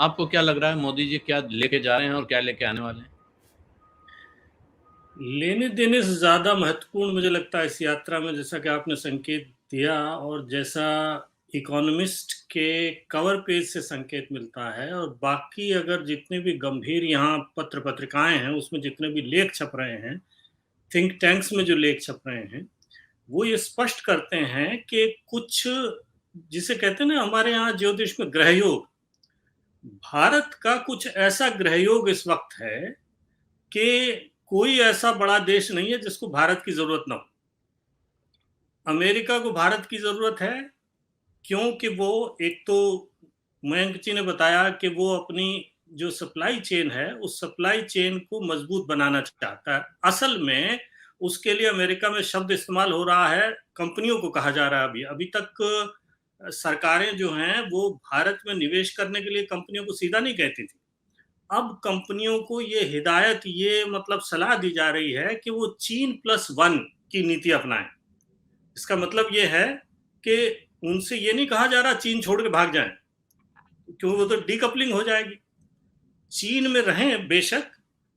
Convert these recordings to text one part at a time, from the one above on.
आपको क्या लग रहा है मोदी जी क्या लेके जा रहे हैं और क्या लेके आने वाले हैं? लेने देने से ज़्यादा महत्वपूर्ण मुझे लगता है इस यात्रा में, जैसा कि आपने संकेत दिया और जैसा इकोनॉमिस्ट के कवर पेज से संकेत मिलता है, और बाकी अगर जितने भी गंभीर यहाँ पत्र पत्रिकाएं हैं उसमें जितने भी लेख छप रहे हैं, थिंक टैंक्स में जो लेख छप रहे हैं, वो ये स्पष्ट करते हैं कि कुछ, जिसे कहते हैं ना हमारे यहाँ ज्योतिष में ग्रहयोग, भारत का कुछ ऐसा ग्रहयोग इस वक्त है कि कोई ऐसा बड़ा देश नहीं है जिसको भारत की जरूरत ना हो। अमेरिका को भारत की जरूरत है, क्योंकि वो, एक तो मयंक जी ने बताया कि वो अपनी जो सप्लाई चेन है उस सप्लाई चेन को मजबूत बनाना चाहता है। असल में उसके लिए अमेरिका में शब्द इस्तेमाल हो रहा है, कंपनियों को कहा जा रहा है। अभी अभी तक सरकारें जो हैं वो भारत में निवेश करने के लिए कंपनियों को सीधा नहीं कहती थी। अब कंपनियों को ये हिदायत, ये मतलब सलाह दी जा रही है कि वो चीन+1 की नीति अपनाएं। इसका मतलब ये है कि उनसे ये नहीं कहा जा रहा चीन छोड़ के भाग जाएं, क्योंकि वो तो डीकपलिंग हो जाएगी। चीन में रहें बेशक,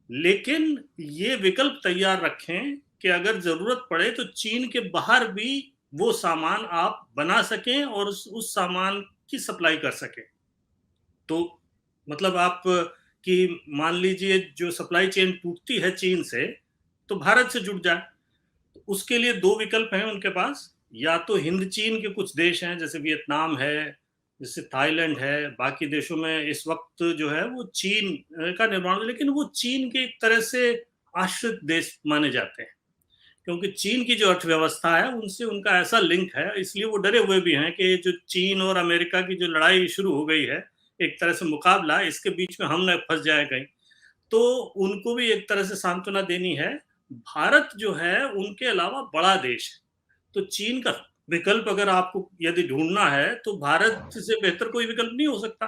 लेकिन ये विकल्प तैयार रखें कि अगर जरूरत पड़े तो चीन के बाहर भी वो सामान आप बना सकें और उस सामान की सप्लाई कर सकें। तो मतलब आप कि मान लीजिए जो सप्लाई चेन टूटती है चीन से, तो भारत से जुड़ जाए। तो उसके लिए दो विकल्प हैं उनके पास। या तो हिंद चीन के कुछ देश हैं, जैसे वियतनाम है, जैसे थाईलैंड है, बाकी देशों में इस वक्त जो है वो चीन का निर्माण, लेकिन वो चीन के एक तरह से आश्रित देश माने जाते हैं, क्योंकि चीन की जो अर्थव्यवस्था है उनसे उनका ऐसा लिंक है, इसलिए वो डरे हुए भी हैं कि जो चीन और अमेरिका की जो लड़ाई शुरू हो गई है, एक तरह से मुकाबला, इसके बीच में हम न फंस जाए कहीं। तो उनको भी एक तरह से सांत्वना देनी है। भारत जो है उनके अलावा बड़ा देश है, तो चीन का विकल्प अगर आपको यदि ढूंढना है तो भारत से बेहतर कोई विकल्प नहीं हो सकता।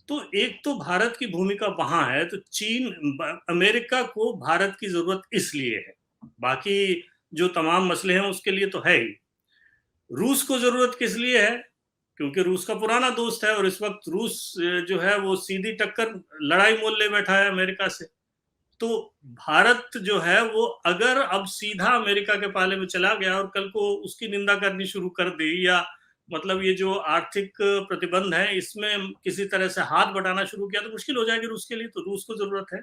तो एक तो भारत की भूमिका वहां है, तो अमेरिका को भारत की जरूरत इसलिए है, बाकी जो तमाम मसले हैं उसके लिए तो है ही। रूस को जरूरत किस लिए है? क्योंकि रूस का पुराना दोस्त है, और इस वक्त रूस जो है वो सीधी टक्कर, लड़ाई मोल ले बैठा है अमेरिका से। तो भारत जो है वो अगर अब सीधा अमेरिका के पाले में चला गया और कल को उसकी निंदा करनी शुरू कर दी, या मतलब ये जो आर्थिक प्रतिबंध है इसमें किसी तरह से हाथ बटाना शुरू किया, तो मुश्किल हो जाएगी रूस के लिए। तो रूस को जरूरत है,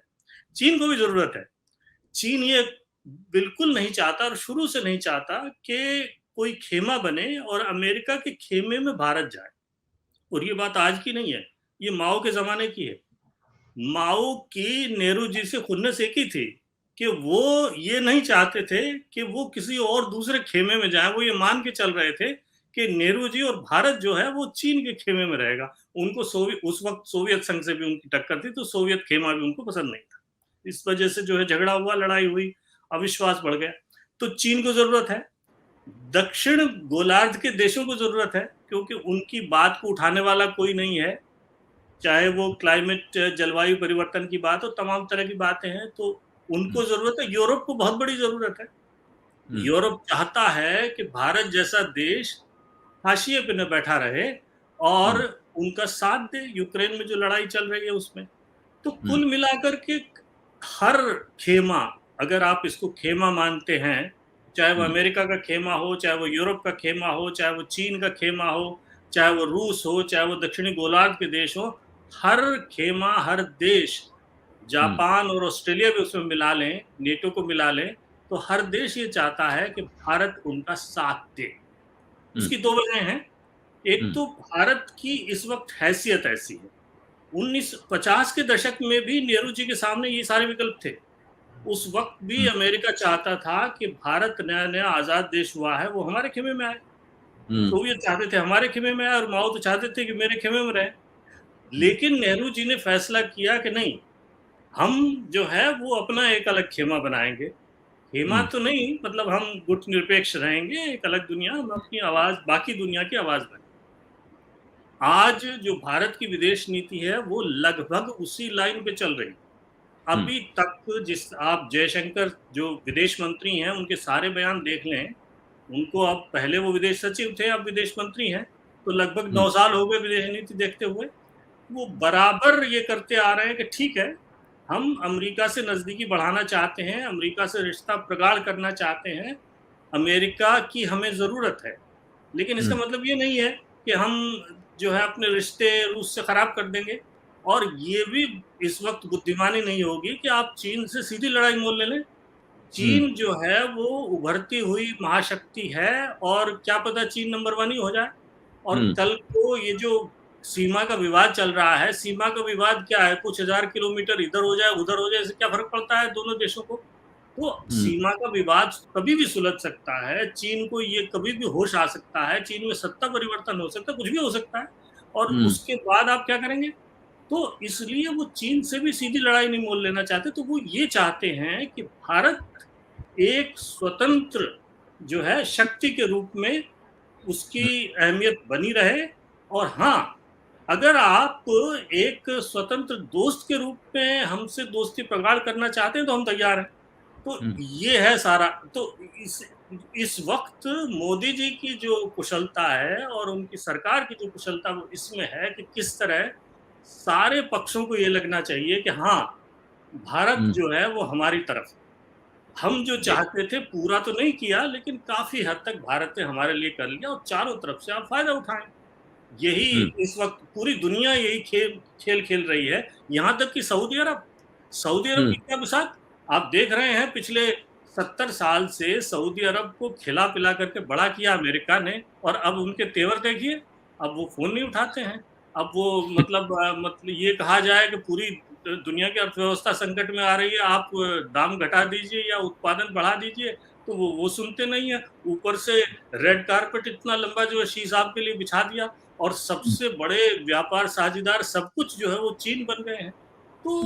चीन को भी जरूरत है। चीन ये बिल्कुल नहीं चाहता और शुरू से नहीं चाहता कि कोई खेमा बने और अमेरिका के खेमे में भारत जाए। और ये बात आज की नहीं है, ये माओ के जमाने की है। माओ की नेहरू जी से खुन्नस एक ही थी कि वो ये नहीं चाहते थे कि वो किसी और दूसरे खेमे में जाए। वो ये मान के चल रहे थे कि नेहरू जी और भारत जो है वो चीन के खेमे में रहेगा। उनको उस वक्त सोवियत संघ से भी उनकी टक्कर थी, तो सोवियत खेमा भी उनको पसंद नहीं था। इस वजह से जो है झगड़ा हुआ, लड़ाई हुई, अविश्वास बढ़ गया। तो चीन को जरूरत है, दक्षिण गोलार्ध के देशों को जरूरत है, क्योंकि उनकी बात को उठाने वाला कोई नहीं है, चाहे वो क्लाइमेट, जलवायु परिवर्तन की बात हो, तमाम तरह की बातें हैं। तो उनको जरूरत है। यूरोप को बहुत बड़ी जरूरत है। यूरोप चाहता है कि भारत जैसा देश हाशिए पे न बैठा रहे और उनका साथ दे यूक्रेन में जो लड़ाई चल रही है उसमें। तो कुल मिलाकर के हर खेमा, अगर आप इसको खेमा मानते हैं, चाहे वो अमेरिका का खेमा हो, चाहे वो यूरोप का खेमा हो, चाहे वो चीन का खेमा हो, चाहे वो रूस हो, चाहे वो दक्षिणी गोलार्ध के देश हो, हर खेमा, हर देश, जापान और ऑस्ट्रेलिया भी उसमें मिला लें, नेटो को मिला लें, तो हर देश ये चाहता है कि भारत उनका साथ दे। उसकी दो वजह हैं। एक तो भारत की इस वक्त हैसियत ऐसी है, 1950 के दशक में भी नेहरू जी के सामने ये सारे विकल्प थे। उस वक्त भी अमेरिका चाहता था कि भारत नया नया आजाद देश हुआ है, वो हमारे खेमे में आए। सोवियत चाहते थे हमारे खेमे में आए, और माओ तो चाहते थे कि मेरे खेमे में रहे। लेकिन नेहरू जी ने फैसला किया कि नहीं, हम जो है वो अपना एक अलग खेमा बनाएंगे। खेमा तो नहीं, मतलब हम गुटनिरपेक्ष रहेंगे, एक अलग दुनिया, हम अपनी आवाज बाकी दुनिया की आवाज बने। आज जो भारत की विदेश नीति है वो लगभग उसी लाइन पे चल रही है। अभी तक जिस आप जयशंकर जो विदेश मंत्री हैं उनके सारे बयान देख लें, उनको, अब पहले वो विदेश सचिव थे, अब विदेश मंत्री हैं, तो लगभग 9 साल हो गए विदेश नीति देखते हुए। वो बराबर ये करते आ रहे हैं कि ठीक है, हम अमेरिका से नज़दीकी बढ़ाना चाहते हैं, अमेरिका से रिश्ता प्रगाढ़ करना चाहते हैं, अमेरिका की हमें ज़रूरत है। लेकिन इसका मतलब ये नहीं है कि हम जो है अपने रिश्ते रूस से ख़राब कर देंगे, और ये भी इस वक़्त बुद्धिमानी नहीं होगी कि आप चीन से सीधी लड़ाई मोल ले लें। चीन जो है वो उभरती हुई महाशक्ति है, और क्या पता चीन नंबर 1 ही हो जाए। और कल को ये जो सीमा का विवाद चल रहा है, सीमा का विवाद क्या है, कुछ हजार किलोमीटर इधर हो जाए उधर हो जाए, इससे क्या फर्क पड़ता है दोनों देशों को। तो सीमा का विवाद कभी भी सुलझ सकता है, चीन को ये कभी भी होश आ सकता है, चीन में सत्ता परिवर्तन हो सकता है, कुछ भी हो सकता है, और उसके बाद आप क्या करेंगे। तो इसलिए वो चीन से भी सीधी लड़ाई नहीं मोल लेना चाहते, तो वो ये चाहते हैं कि भारत एक स्वतंत्र जो है शक्ति के रूप में उसकी अहमियत बनी रहे। और हाँ, अगर आप एक स्वतंत्र दोस्त के रूप में हमसे दोस्ती प्रगाढ़ करना चाहते हैं तो हम तैयार हैं। तो ये है सारा। तो इस वक्त मोदी जी की जो कुशलता है और उनकी सरकार की जो कुशलता वो इसमें है कि किस तरह सारे पक्षों को ये लगना चाहिए कि हाँ, भारत जो है वो हमारी तरफ है। हम जो चाहते थे पूरा तो नहीं किया, लेकिन काफी हद तक भारत ने हमारे लिए कर लिया, और चारों तरफ से आप फायदा उठाएं। यही इस वक्त पूरी दुनिया यही खेल खेल रही है। यहाँ तक कि सऊदी अरब की क्या मिसाल आप देख रहे हैं। पिछले 70 साल से सऊदी अरब को खिला पिला करके बड़ा किया अमेरिका ने, और अब उनके तेवर देखिए। अब वो फोन नहीं उठाते हैं। अब वो मतलब ये कहा जाए कि पूरी दुनिया की अर्थव्यवस्था संकट में आ रही है, आप दाम घटा दीजिए या उत्पादन बढ़ा दीजिए, तो वो सुनते नहीं है। ऊपर से रेड कारपेट इतना लंबा जो है शी साहब के लिए बिछा दिया, और सबसे बड़े व्यापार साझेदार सब कुछ जो है वो चीन बन गए हैं। तो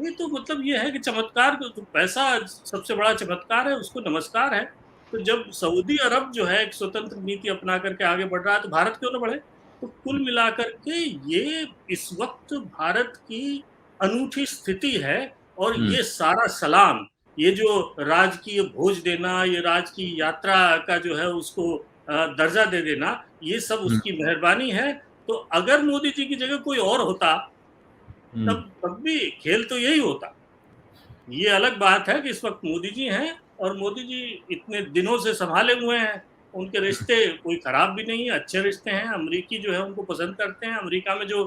ये तो मतलब ये है कि चमत्कार, तो पैसा सबसे बड़ा चमत्कार है, उसको नमस्कार है। तो जब सऊदी अरब जो है एक स्वतंत्र नीति अपना करके आगे बढ़ रहा है, तो भारत क्यों ना बढ़े। तो कुल मिलाकर के ये इस वक्त भारत की अनूठी स्थिति है। और ये सारा सलाम, ये जो राजकीय भोज देना, ये राज की यात्रा का जो है उसको दर्जा दे देना, ये सब उसकी मेहरबानी है। तो अगर मोदी जी की जगह कोई और होता तब भी खेल तो यही होता। ये अलग बात है कि इस वक्त मोदी जी हैं, और मोदी जी इतने दिनों से संभाले हुए हैं। उनके रिश्ते कोई खराब भी नहीं है, अच्छे रिश्ते हैं। अमेरिकी जो है उनको पसंद करते हैं। अमेरिका में जो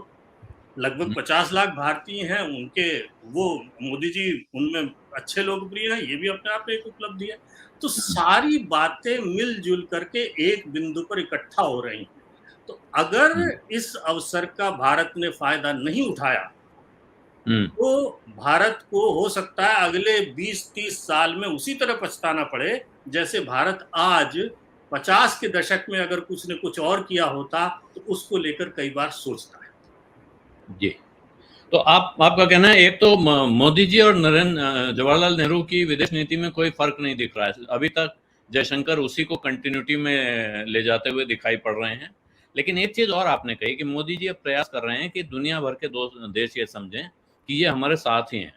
लगभग 50 लाख भारतीय हैं, उनके वो मोदी जी उनमें अच्छे लोकप्रिय हैं, ये भी अपने आप में एक उपलब्धि है। तो सारी बातें मिलजुल करके एक बिंदु पर इकट्ठा हो रही हैं। तो अगर इस अवसर का भारत ने फायदा नहीं उठाया, तो भारत को हो सकता है अगले 20-30 साल में उसी तरह पछताना पड़े जैसे भारत आज 50 के दशक में अगर कुछ ने कुछ और किया होता, तो उसको लेकर कई बार सोचता है। जी, तो आपका कहना है, एक तो मोदी जी और जवाहरलाल नेहरू की विदेश नीति में कोई फर्क नहीं दिख रहा है अभी तक। जयशंकर उसी को कंटिन्यूटी में ले जाते हुए दिखाई पड़ रहे हैं। लेकिन एक चीज और आपने कही कि मोदी जी अब प्रयास कर रहे हैं कि दुनिया भर के देश ये समझें कि ये हमारे साथ ही हैं।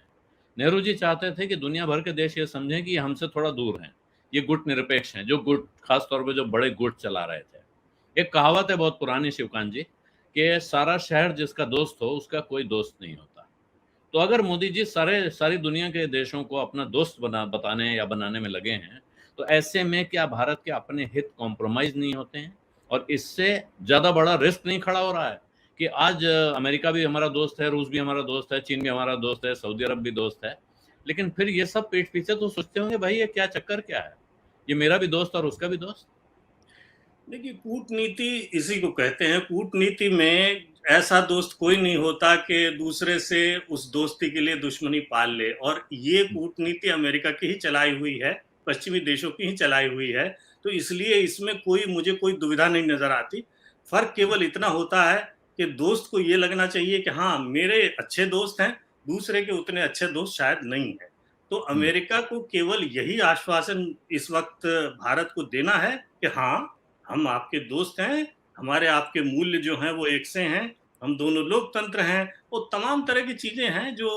नेहरू जी चाहते थे कि दुनिया भर के देश ये समझें कि ये हमसे थोड़ा दूर हैं, ये गुट निरपेक्ष हैं, जो गुट खास तौर पे जो बड़े गुट चला रहे थे। एक कहावत है बहुत पुरानी शिवकांत जी, कि सारा शहर जिसका दोस्त हो उसका कोई दोस्त नहीं होता। तो अगर मोदी जी सारी दुनिया के देशों को अपना दोस्त बताने या बनाने में लगे हैं, तो ऐसे में क्या भारत के अपने हित कॉम्प्रोमाइज नहीं होते हैं, और इससे ज्यादा बड़ा रिस्क नहीं खड़ा हो रहा है कि आज अमेरिका भी हमारा दोस्त है, रूस भी हमारा दोस्त है, चीन भी हमारा दोस्त है, सऊदी अरब भी दोस्त है, लेकिन फिर ये सब पीठ पीछे तो सोचते होंगे भाई ये क्या चक्कर क्या है, ये मेरा भी दोस्त और उसका भी दोस्त। देखिए, कूटनीति इसी को कहते हैं। कूटनीति में ऐसा दोस्त कोई नहीं होता कि दूसरे से उस दोस्ती के लिए दुश्मनी पाल ले, और ये कूटनीति अमेरिका की ही चलाई हुई है, पश्चिमी देशों की ही चलाई हुई है। तो इसलिए इसमें मुझे कोई दुविधा नहीं नजर आती। फर्क केवल इतना होता है कि दोस्त को ये लगना चाहिए कि हाँ, मेरे अच्छे दोस्त हैं, दूसरे के उतने अच्छे दोस्त शायद नहीं है। तो अमेरिका को केवल यही आश्वासन इस वक्त भारत को देना है कि हाँ, हम आपके दोस्त हैं, हमारे आपके मूल्य जो हैं वो एक से हैं, हम दोनों लोकतंत्र हैं। वो तमाम तरह की चीजें हैं जो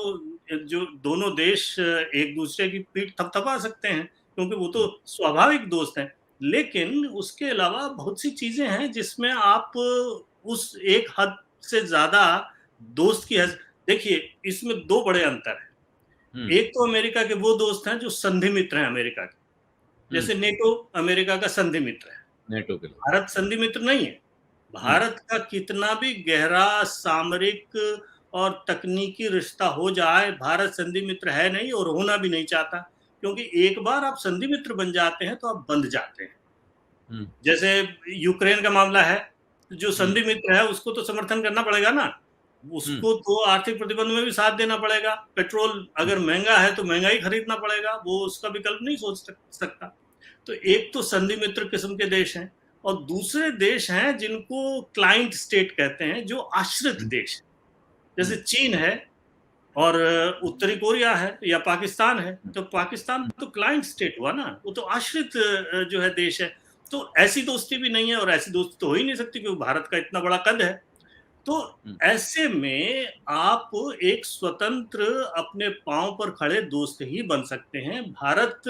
जो दोनों देश एक दूसरे की पीठ थपथपा सकते हैं, क्योंकि वो तो स्वाभाविक दोस्त हैं। लेकिन उसके अलावा बहुत सी चीजें हैं जिसमें आप उस एक हद से ज्यादा दोस्त की देखिए, इसमें दो बड़े अंतर हैं। एक तो अमेरिका के वो दोस्त हैं जो संधि मित्र हैं अमेरिका के, जैसे नेटो अमेरिका का संधि मित्र है, नेटो के लिए भारत संधि मित्र नहीं है। भारत का कितना भी गहरा सामरिक और तकनीकी रिश्ता हो जाए, भारत संधि मित्र है नहीं और होना भी नहीं चाहता, क्योंकि एक बार आप संधि मित्र बन जाते हैं तो आप बंध जाते हैं। जैसे यूक्रेन का मामला है, जो संधि मित्र है उसको तो समर्थन करना पड़ेगा ना, उसको तो आर्थिक प्रतिबंध में भी साथ देना पड़ेगा। पेट्रोल अगर महंगा है तो महंगाई खरीदना पड़ेगा, वो उसका विकल्प नहीं सोच सकता। तो एक तो संधि मित्र किस्म के देश हैं, और दूसरे देश हैं जिनको क्लाइंट स्टेट कहते हैं, जो आश्रित देश, जैसे चीन है और उत्तरी कोरिया है या पाकिस्तान है। तो पाकिस्तान तो क्लाइंट स्टेट हुआ ना, वो तो आश्रित जो है देश है। तो ऐसी दोस्ती भी नहीं है, और ऐसी दोस्ती तो हो ही नहीं सकती क्योंकि भारत का इतना बड़ा कद है। तो ऐसे में आप एक स्वतंत्र अपने पांव पर खड़े दोस्त ही बन सकते हैं। भारत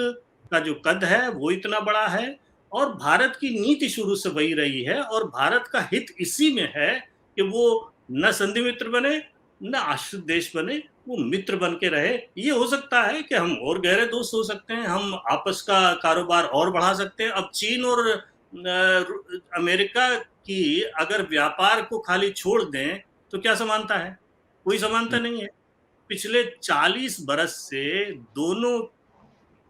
का जो कद है वो इतना बड़ा है, और भारत की नीति शुरू से वही रही है, और भारत का हित इसी में है कि वो न संधि मित्र बने न आश्रित देश बने, वो मित्र बन के रहे। ये हो सकता है कि हम और गहरे दोस्त हो सकते हैं, हम आपस का कारोबार और बढ़ा सकते हैं। अब चीन और अमेरिका की अगर व्यापार को खाली छोड़ दें तो क्या समानता है? कोई समानता नहीं है। पिछले 40 बरस से दोनों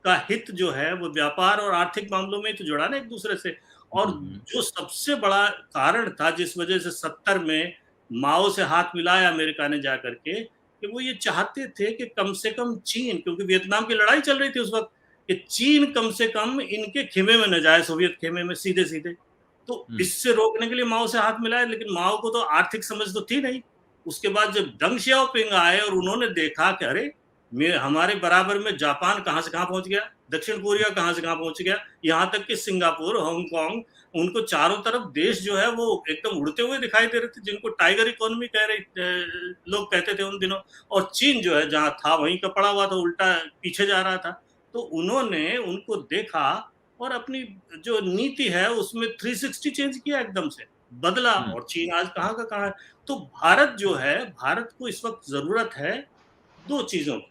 का हित जो है वो व्यापार और आर्थिक मामलों में तो जुड़ा ना एक दूसरे से। और जो सबसे बड़ा कारण था जिस वजह से 70 में माओ से हाथ मिलाया अमेरिका ने जाकर के, कि वो ये चाहते थे कि कम से कम चीन, क्योंकि वियतनाम की लड़ाई चल रही थी उस वक्त, कि चीन कम से कम इनके खेमे में न जाए, सोवियत खेमे में सीधे सीधे। तो इससे रोकने के लिए माओ से हाथ मिलाया, लेकिन माओ को तो आर्थिक समझ तो थी नहीं। उसके बाद जब दंग शियाओपिंग आए और उन्होंने देखा कि अरे हमारे बराबर में जापान कहां से कहां पहुंच गया, दक्षिण कोरिया कहां से कहां पहुंच गया, यहां तक कि सिंगापुर, हांगकांग, उनको चारों तरफ देश जो है वो एकदम उड़ते हुए दिखाई दे रहे थे, जिनको टाइगर इकोनॉमी कह रहे लोग कहते थे उन दिनों। और चीन जो है जहां था वहीं का पड़ा हुआ था, उल्टा पीछे जा रहा था। तो उन्होंने उनको देखा और अपनी जो नीति है उसमें 360 चेंज किया, एकदम से बदला, और चीन आज कहाँ का कहाँ है। तो भारत जो है, भारत को इस वक्त जरूरत है दो चीजों की।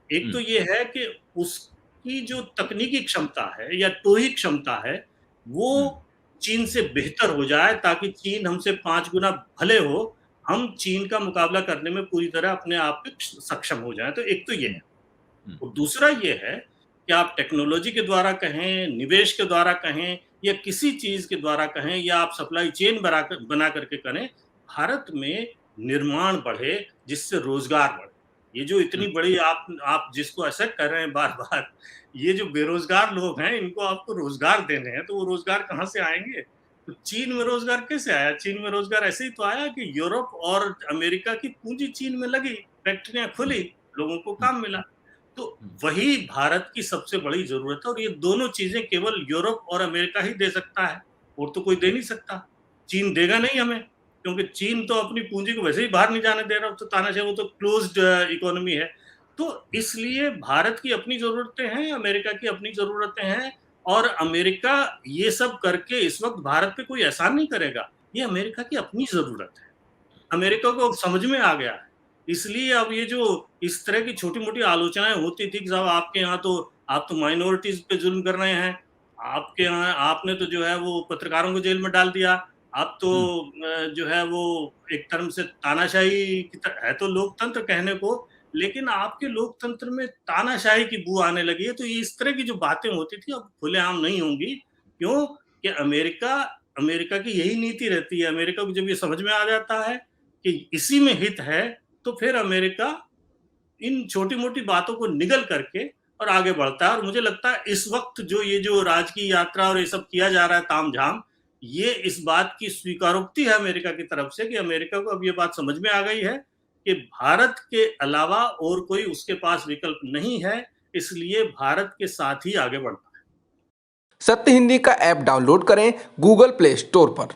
एक तो ये है कि उसकी जो तकनीकी क्षमता है या टोही क्षमता है वो चीन से बेहतर हो जाए, ताकि चीन हमसे 5 गुना भले हो, हम चीन का मुकाबला करने में पूरी तरह अपने आप पे सक्षम हो जाए। तो एक तो ये है, और दूसरा ये है कि आप टेक्नोलॉजी के द्वारा कहें, निवेश के द्वारा कहें, या किसी चीज के द्वारा कहें, या आप सप्लाई चेन बना करके करें, भारत में निर्माण बढ़े जिससे रोजगार बढ़े। ये जो इतनी बड़ी आप जिसको एसेट कर रहे हैं बार बार, ये जो बेरोजगार लोग हैं, इनको आपको रोजगार देने हैं, तो वो रोजगार कहाँ से आएंगे? तो चीन में रोजगार कैसे आया? चीन में रोजगार ऐसे ही तो आया कि यूरोप और अमेरिका की पूंजी चीन में लगी, फैक्ट्रियां खुली, लोगों को काम मिला। तो वही भारत की सबसे बड़ी जरूरत है, और ये दोनों चीजें केवल यूरोप और अमेरिका ही दे सकता है, और तो कोई दे नहीं सकता। चीन देगा नहीं हमें, क्योंकि चीन तो अपनी पूंजी को वैसे ही बाहर नहीं जाने दे रहा, तो तानाशाह, वो तो क्लोज्ड इकोनॉमी है। तो इसलिए भारत की अपनी जरूरतें हैं, अमेरिका की अपनी जरूरतें हैं, और अमेरिका ये सब करके इस वक्त भारत पे कोई एहसान नहीं करेगा। ये अमेरिका की अपनी जरूरत है, अमेरिका को अब समझ में आ गया है। इसलिए अब ये जो इस तरह की छोटी-मोटी आलोचनाएं होती थी कि साहब आपके यहाँ तो आप तो माइनॉरिटीज पे जुल्म कर रहे हैं, आपके यहाँ आपने तो जो है वो पत्रकारों को जेल में डाल दिया, आप तो जो है वो एक टर्म से तानाशाही की है तो लोकतंत्र कहने को, लेकिन आपके लोकतंत्र में तानाशाही की बू आने लगी है। तो ये इस तरह की जो बातें होती थी अब खुलेआम नहीं होंगी। क्यों? कि अमेरिका की यही नीति रहती है। अमेरिका को जब ये समझ में आ जाता है कि इसी में हित है, तो फिर अमेरिका इन छोटी-मोटी बातों को निगल करके और आगे बढ़ता है। और मुझे लगता है इस वक्त जो ये जो राजकीय यात्रा और ये सब किया जा रहा है तामझाम, ये इस बात की स्वीकारोक्ति है अमेरिका की तरफ से कि अमेरिका को अब ये बात समझ में आ गई है कि भारत के अलावा और कोई उसके पास विकल्प नहीं है, इसलिए भारत के साथ ही आगे बढ़ता है। सत्य हिंदी का ऐप डाउनलोड करें गूगल प्ले स्टोर पर।